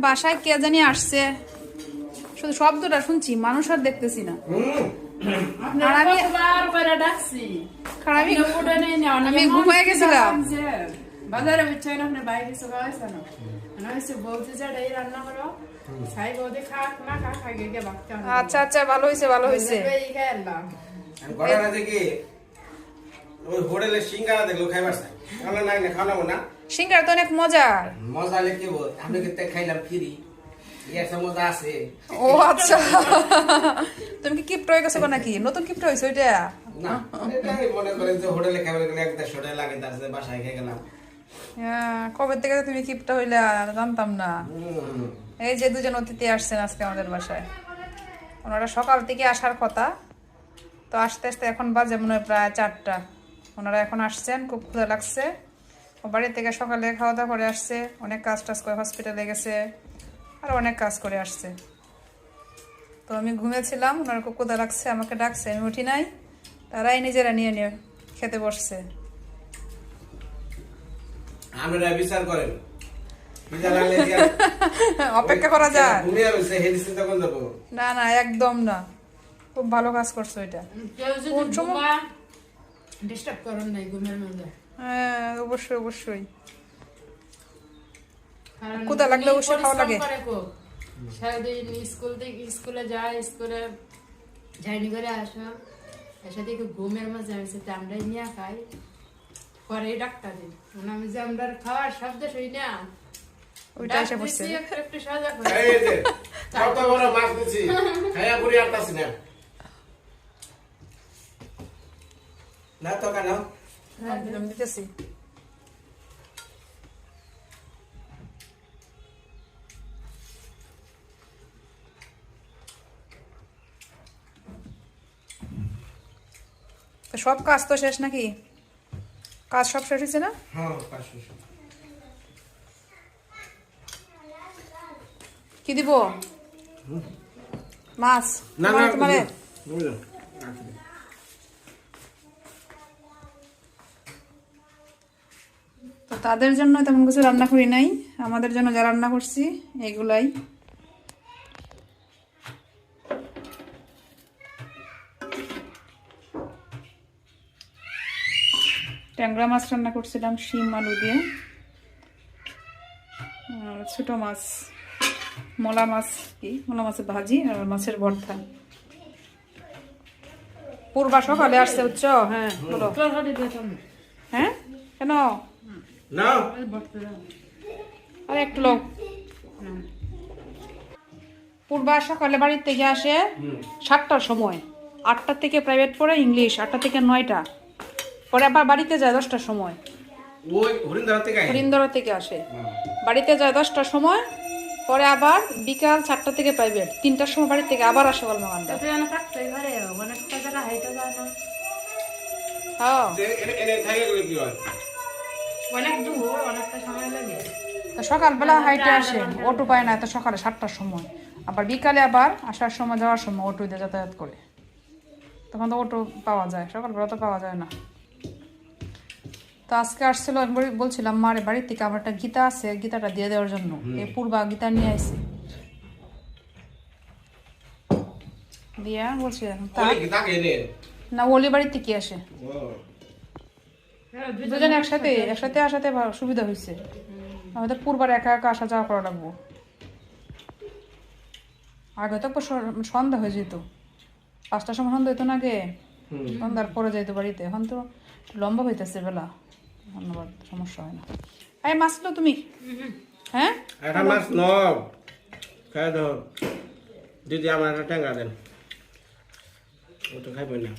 বাসায় কে জানি আসছে, শুধু শব্দটা শুনছি, মানুষ আর দেখতেছি না। আমি ঘুমায় গেছিলাম। বাজারে বুঝছেন আপনার বাইরে সবাই আছে না, বলতে যে রান্না করো, সাই বৌদি খাক না খা খাই গিয়ে বাচ্চা। আচ্ছা আচ্ছা, ভালো হয়েছে ভালো হয়েছে। ওই হোটেলে সিঙ্গারা দেখলো খাইবার চাই, না না খাওয়াবো না। সিঙ্গারা তো অনেক মজা। মজা হলে কি বল, আমি কিন্তু খাইলাম ফ্রি, একটা মজা আছে। ও আচ্ছা, তুমি কি কিপ্ট হয়ে গেছো নাকি? নতুন কিপ্ট হয়েছে ওইটা? না, এটা মনে করেন যে হোটেলে খাবার গেলে 1-150 টাকা লাগে, তার সাথে বাসায় খেয়ে গেলাম। কবে থেকে তুমি কিপ্ট হইলে জানতাম না। এই যে দুজন অতিথি আসছেন আজকে আমাদের বাসায়, ওনারা সকাল থেকে আসার কথা, তো আস্তে আস্তে এখন বাজে মনে হয় প্রায় 4টা। ওনারা এখন আসছেন, খুব ক্ষুধা লাগছে। ও বাড়ি থেকে সকালে খাওয়া দাওয়া করে আসছে, অনেক কাজ টাজ করে হসপিটালে গেছে, আর অনেক কাজ করে আসছে। তো আমি ঘুমিয়েছিলাম, ওনার খুব ক্ষুধা লাগছে, আমাকে ডাকছে, আমি উঠি নাই, তারাই নিজেরা নিয়ে নিয়ে খেতে বসছে। আপনারা বিচার করেন, অপেক্ষা করা যায় না? না, একদম না, খুব ভালো কাজ করছো এটা। ডিস্টার্ব করেন নাই ঘুমের মধ্যে। হ্যাঁ, অবশ্যই অবশ্যই, ক্ষুধা লাগলে অবশ্যই খাওয়া লাগে। সারাদিন স্কুলে যায়, স্কুলে জার্নি করে আসো, এসে দেখি ঘুমের মাঝে আমি আমরাই নিয়ে খাই, পরে ডাক্তার দিন আমি যে আমরা খাওয়ার শব্দ শুই না, ওইটা এসে বসছে। একটু সজাগ কত বড় মাছ দিছি, খাইয়া পুরি আটতাছি না। না তো কেন? আমি দিতেছি। তো সব কাজ তো শেষ নাকি? কাজ সব শেষ হয়েছে না? হ্যাঁ, কাজ শেষ। কি দিব? মাছ না না, তোমারে? তো তাদের জন্য তেমন কিছু রান্না করি নাই, আমাদের জন্য যা রান্না করছি এগুলাই। ট্যাংরা মাছ রান্না করছিলাম শিম আলু দিয়ে, ছোট মাছ মোলা মাছের ভাজি আর মাছের ভর্তা। পূর্বা সকালে আসছে উচ্চ। হ্যাঁ বলো। হ্যাঁ কেন? না আর একটু লোক পূর্বা সকালে বাড়ির থেকে আসে 7টার সময়, 8টা থেকে প্রাইভেট পড়ে ইংলিশ, 8টা থেকে 9টা, পরে আবার বাড়িতে যায় 10টার সময়। ওই হরিন্দরা থেকে আসে, বাড়িতে যায় 10টার সময়, পরে আবার বিকাল 4টা থেকে প্রাইভেট, 3টার সময় বাড়ি থেকে আবার আসে কলমাকান্দা। সকালবেলা হাইটে আসে, অটো পায় না, এত সকালে 7টার সময়, আবার বিকালে আবার আসার সময় যাওয়ার সময় অটো দিয়ে যাতায়াত করে, তখন তো অটো পাওয়া যায়, সকালবেলা তো পাওয়া যায় না। তো আজকে আসছিল, বলছিলাম মারে বাড়ির থেকে আমার একটা গীতা আছে, গীতাটা দিয়ে দেওয়ার জন্য, এই পূর্বা গীতা নিয়ে আসি দিয়া বলছি না, ওলি বাড়ির থেকে আসে, দুজন একসাথে আসাতে সুবিধা হয়েছে, আমাদের পূর্বার একা একা আসা যাওয়া করা লাগবো। আগে তো সন্ধ্যা হয়ে যেত, 5টার সময় সন্ধ্যা হইতো না, আগে সন্ধ্যার পরে যাইতো বাড়িতে, এখন তো লম্বা হইতেছে বেলা, ধন্যবাদ, সমস্যা হয় না। এই মাছ লো তুমি? হ্যাঁ, একটা মাছ নব খাই দাও দিদি, আমার একটা ট্যাংরা দেন, ও তো খাইবে না।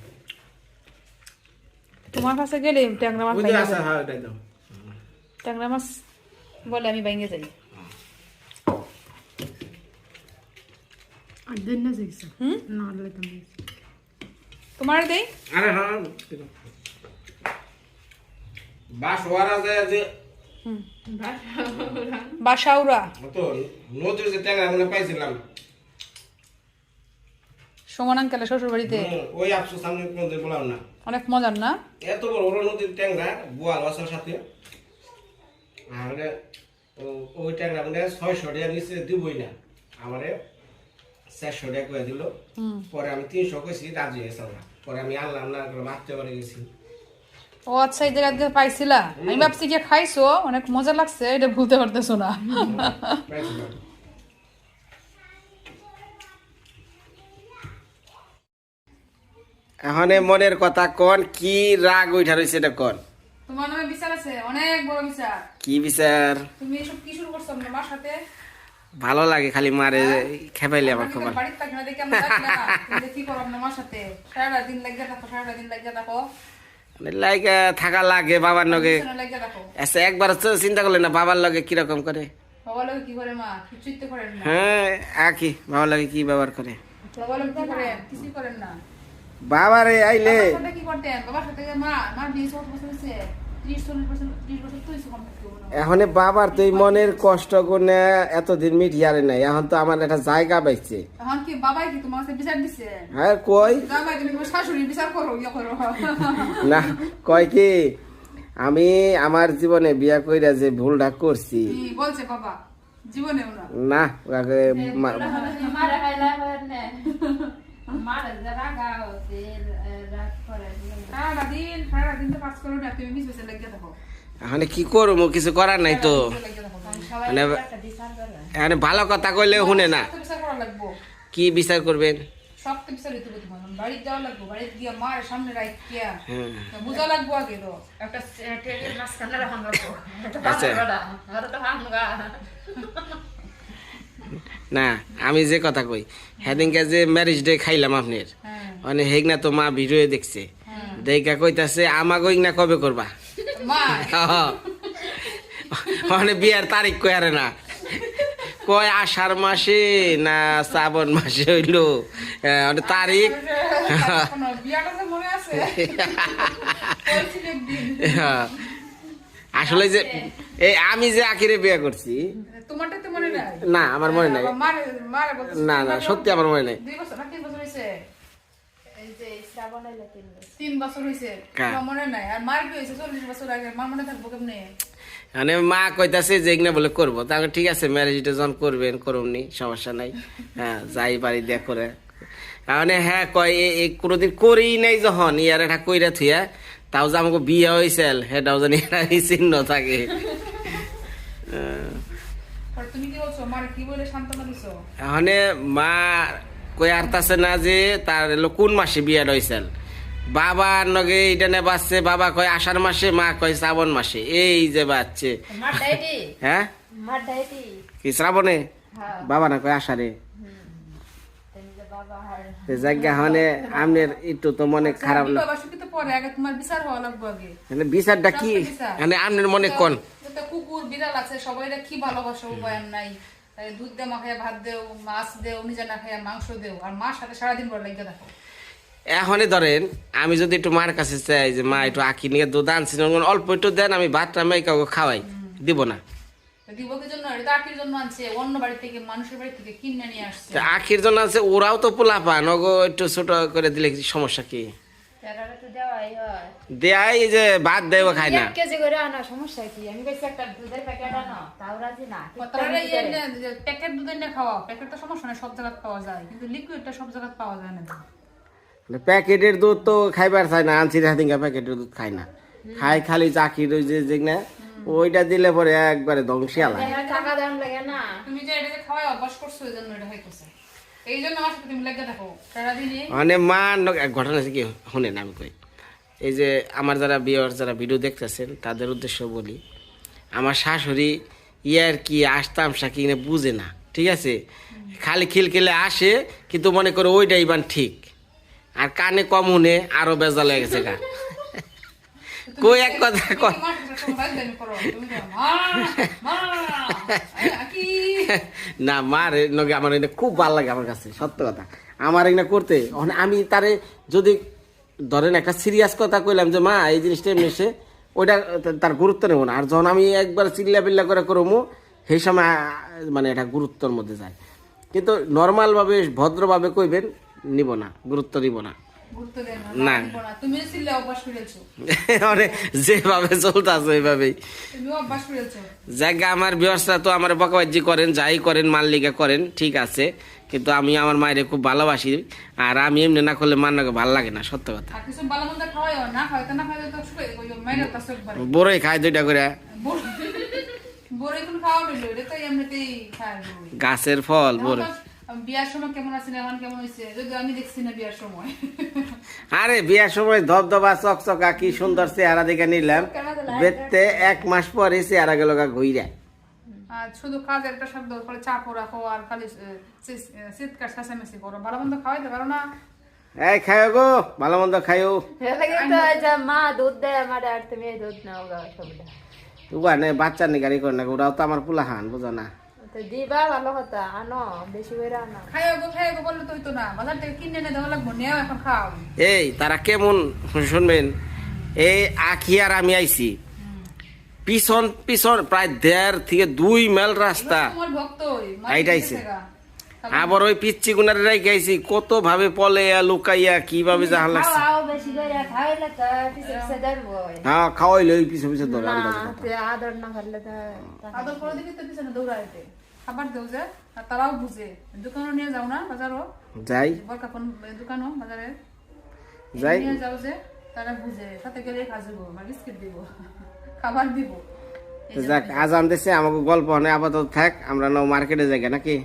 তোমার কাছে গেলে ট্যাংরা মাছ ওই আছে, হ্যাঁ এটাই দাও। ট্যাংরা মাছ বলে আমি ভেঙে যাই। তোমার দেই? আরে হ্যাঁ, বাস ওয়ারা যায় যে বাসাউরা, তো নদীর যে ট্যাংরা মনে পাইছিলাম সুমন আঙ্কেলের শ্বশুর বাড়িতে, ওই আপসু সামনে কোনদিন বললাম না, অনেক মজার না? এত বড় বড় নদীর ট্যাংরা, বোয়াল আসার সাথে, আর ওই ট্যাংরা মানে 600 টাকা নিচে দিবই না আমারে 400 টাকা করে দিল পরে আমি 300 কইছি রাজি হয়েছে না পরে আমি আনলাম না করে মারতে পারে গেছি ও আচ্ছা এই জায়গা থেকে পাইছিলা আমি ভাবছি যে খাইছো অনেক মজা লাগছে এটা ভুলতে পারতেছো না পাইছিলাম। এখন মনের কথা কোন কি রাগ উঠা রয়েছে এটা কোন তোমার নামে বিচার আছে অনেক বড় বিচার কি বিচার তুমি এসব কি শুরু করছো আপনার মার সাথে ভালো লাগে খালি মারে খেপাইলে আমার খবর বাড়িতে থাকি না দেখে আমরা দেখলাম তুমি কি করো আপনার মার সাথে সারাটা দিন লাগিয়ে থাকো লাইকা থাকা লাগে বাবার লগে পিছনে লাগিয়ে থাকো আচ্ছা একবার তো চিন্তা করলে না বাবার লগে কিরকম করে বাবা লোক কি করে মা কিছুই তো করেন না হ্যাঁ কি বাবার লগে কি ব্যবহার করে বাবা লোক কি করেন কিছুই করেন না বাবারে আইলে বাবার সাথে কি করতেন বাবার সাথে মা 20 বছর হয়েছে 30 বছর তো হয়েছে কমপ্লিট করবো না এখন বাবার তো এই মনের কষ্ট করে এতদিন মিটিয়ারে নাই এখন তো আমার একটা জায়গা পাইছে এখন কি বাবাই কি তোমার কাছে বিচার দিছে হ্যাঁ কই জামাই তুমি তোমার শাশুড়ি বিচার করো ইয়ে করো না কয় কি আমি আমার জীবনে বিয়া কইরা যে ভুলটা করছি কি বলছে বাবা জীবনেও না না ওকে মারা খাইলা হয় না মারা যারা গাও তে রাগ করে সারাদিন তো কাজ করো না তুমি মিস বেসে লাগিয়ে থাকো এখন কি করবো কিছু করার নাই তো লাগিয়ে থাকো সবাই মানে একটা বিচার করে এখন ভালো কথা কইলে শুনে না সব তো বিচার করা লাগবো কি বিচার করবেন সব তো বিচার হইতে হবে তোমার বাড়িতে যাওয়া লাগবো বাড়িতে গিয়ে মার সামনে রাখিয়া হ্যাঁ। বুঝা লাগবো আগে তো একটা টেবিল মাঝখানে রাখান রাখবো আচ্ছা। আর তো ভাঙা না আমি যে কথা কই সেদিনকে যে ম্যারেজ ডে খাইলাম আপনার হ্যাঁ মানে হেগনা তো মা ভিডিও দেখছে দেখা কইতাছে আমাকে না কবে করবা মা মানে বিয়ার তারিখ কই আরে না কয় আষাঢ় মাসে না শ্রাবণ মাসে হইলো তারিখ বিয়াটা যে মনে আছে বলছিল একদিন। আসলে যে এই আমি যে আখিরে বিয়ে করছি তোমারটা তো মনে নাই না আমার মনে নাই মারে বলছে না না সত্যি আমার মনে নাই 2 বছর না 3 বছর হয়েছে এই যে শ্রাবণ এলো 3 বছর 3 বছর হয়েছে হ্যাঁ। তোমার মনে নাই আর মার কি হয়েছে 40 বছর আগে মার মনে থাকবো কেমনে মানে মা কইতাছে যে এগুলো বলে করবো তাকে ঠিক আছে ম্যারেজটা যখন করবেন করুননি সমস্যা নাই হ্যাঁ যাই বাড়ি দেখ করে মানে হ্যাঁ কয় কোনোদিন করেই নাই যখন ইয়ার এটা কইরা থুয়া তাও যে আমাকে বিয়ে হয়েছিল সেটাও জানি চিহ্ন থাকে আর তুমি কি বলছো মার কি বলে সান্ত্বনা দিছো মানে মা কই আরতাছে না যে তার হলো কোন মাসে বিয়ে হয়েছিল বাবার নগে এটা নে বাচ্চে বাবা কয় আষাঢ় মাসে মা কয় শ্রাবণ মাসে এই যে বাচ্চে মার ডাইটি হ্যাঁ মার ডাইটি কি শ্রাবণে হ্যাঁ বাবা না কয় আষাঢ়ে তুমি যে বাবা আর জায়গা মানে আপনার একটু তো মনে খারাপ না বাবা শুকিতে পরে আগে তোমার বিচার হওয়া লাগবে আগে মানে বিচারটা কি মানে আপনার মনে কোন তো কুকুর বিড়াল আছে সবাই কি ভালোবাসো উপায় নাই তাই দুধ দে মাখায় ভাত দেও মাছ দেও নিজে না খায় মাংস দেও আর মার সাথে সারাদিন পর লাগিয়ে দেখো এখনই ধরেন আমি যদি একটু মার কাছে চাই যে মা একটু আঁকি নিয়ে দুধ আনছি অল্প একটু দেন আমি ভাতটা মেয়ে কাউকে খাওয়াই দিব না দিব কি জন্য এটা আখির জন্য আনছে অন্য বাড়ি থেকে মানুষের বাড়ি থেকে কিনে নিয়ে আসছে তা আখির জন্য আছে ওরাও তো পোলা পান ওগো একটু ছোট করে দিলে কি সমস্যা কি তেরাটা তো দেওয়াই হয় দেয় এই যে ভাত দেব খায় না 1 কেজি করে আনা সমস্যা কি আমি কইছি একটা দুধের প্যাকেট আনো তাও রাজি না তাহলে প্যাকেট দুধ এনে খাওয়া প্যাকেট তো সমস্যা নাই সব জায়গায় পাওয়া যায় কিন্তু লিকুইডটা সব জায়গায় পাওয়া যায় না প্যাকেটের দুধ তো খাইবার চাই না আনছি দিনকা প্যাকেটের দুধ খাই না খাই খালি চাকির ওই যে না ওইটা দিলে পরে একবারে ধ্বংসিয়ালা টাকা দাম লাগে না তুমি যে এটা যে খাওয়াই অভ্যাস করছো এই জন্য এটা হইতেছে এই জন্য আমার সাথে তুমি লেগে থাকো সারাদিনই মানে মা এক ঘটনা আছে কি শুনেন আমি কই এই যে আমার যারা বিয়ের যারা ভিডিও দেখতেছেন তাদের উদ্দেশ্য বলি আমার শাশুড়ি ইয়ার কি আসতাম সাকি বুঝে না ঠিক আছে খালি খিলখিলে আসে কিন্তু মনে করে ওইটাই বান ঠিক আর কানে কম শুনে আরো বেজা লেগে গেছে গা কই এক কথা কর না মার নগে আমার এটা খুব ভালো লাগে আমার কাছে সত্য কথা আমার এগুলো করতে আমি তারে যদি ধরেন একটা সিরিয়াস কথা কইলাম যে মা এই জিনিসটা এমনি এসে ওইটা তার গুরুত্ব নেব না আর যখন আমি একবার চিল্লা পিল্লা করে করবো সেই সময় মানে এটা গুরুত্বর মধ্যে যায় কিন্তু নর্মালভাবে ভদ্রভাবে কইবেন নিব না গুরুত্ব দিব না ঘুরতে দেন না। দিব না তুমি ছিলে অভ্যাস করেছো মানে যেভাবে চলতেছে ওইভাবেই তুমি অভ্যাস করেছো জায়গা আমার ব্যবস্থা তো আমার বকাবাজি করেন যাই করেন মাল্লিকা করেন ঠিক আছে, কিন্তু আমি আমার মায়ের খুব ভালোবাসি, আর আমি এমনি না করলে মার নাকি ভালো লাগে না, সত্য কথা। আর কিছু ভালো মন্দ খাওয়াই না খাওয়াইতে না খাওয়াইতে তো শুয়ে ওই মাইরা কাছে একবারে বড়ই খায় 2টা করে, বড় এখন খাওয়া হইলো এটা তো এমনিতেই খায় গাছের ফল বড়। বিয়ার সময় কেমন আছেন এখন কেমন হয়েছে যদি আমি দেখছি না বিয়ার সময় আরে বিয়ার সময় ধবধবা চকচকা কি সুন্দর চেহারা দেখে নিলাম, বেতে 1 মাস পরে চেহারা গেল ঘুইরা। আর শুধু কাজ একটা শব্দ খালি চাপও রাখো আর খালি চিৎকার চেঁচামেচি করো ভালো মন্দ খাওয়াইতে পারো না এই খাইও গো ভালো মন্দ খাইও, মা দুধ দেয় আমার, আর তুমি দুধ নাও গা সবটা ওখানে বাচ্চা নি গাড়ি করে না, ওরাও তো আমার পোলা হান বুঝো না। তো দিবা ভালো কথা, আনো বেশি করে আনো। খাইও গো বললে তো হইতো না বাজার থেকে কিনে এনে দেওয়া লাগবো নেও এখন খাও এই তারা কেমন শুনবেন, এই আখি আর আমি আইছি পিছন পিছন প্রায় 1.5 থেকে 2 মাইল রাস্তা তোমার ভক্ত আইটাইছে, আবার ওই পিচ্ছি গুনারে রাইখাইছি কত ভাবে পলে লুকাইয়া কিভাবে জাহান লাগছে। খাও বেশি করে খাইলে তো পিছে পিছে ধরবো হ্যাঁ খাওয়াইলে ওই পিছু পিছু ধরে না, আন্দাজ কথা। তে আদর না করলে তো আদর করে দিবি তো পিছনে দৌড়াইতে খাবার দেও যে আর তারাও বুঝে দোকানও নিয়ে যাও না বাজারও যাই বরকা কোন দোকানও বাজারে যাই নিয়ে যাও যে তারা বুঝে সাথে গেলে খাজবো বা বিস্কিট দিব খাবার দিব তো যাক আজান দিছে আমাকে গল্প হয় আপাতত থাক, আমরা নাও মার্কেটে যাই নাকি।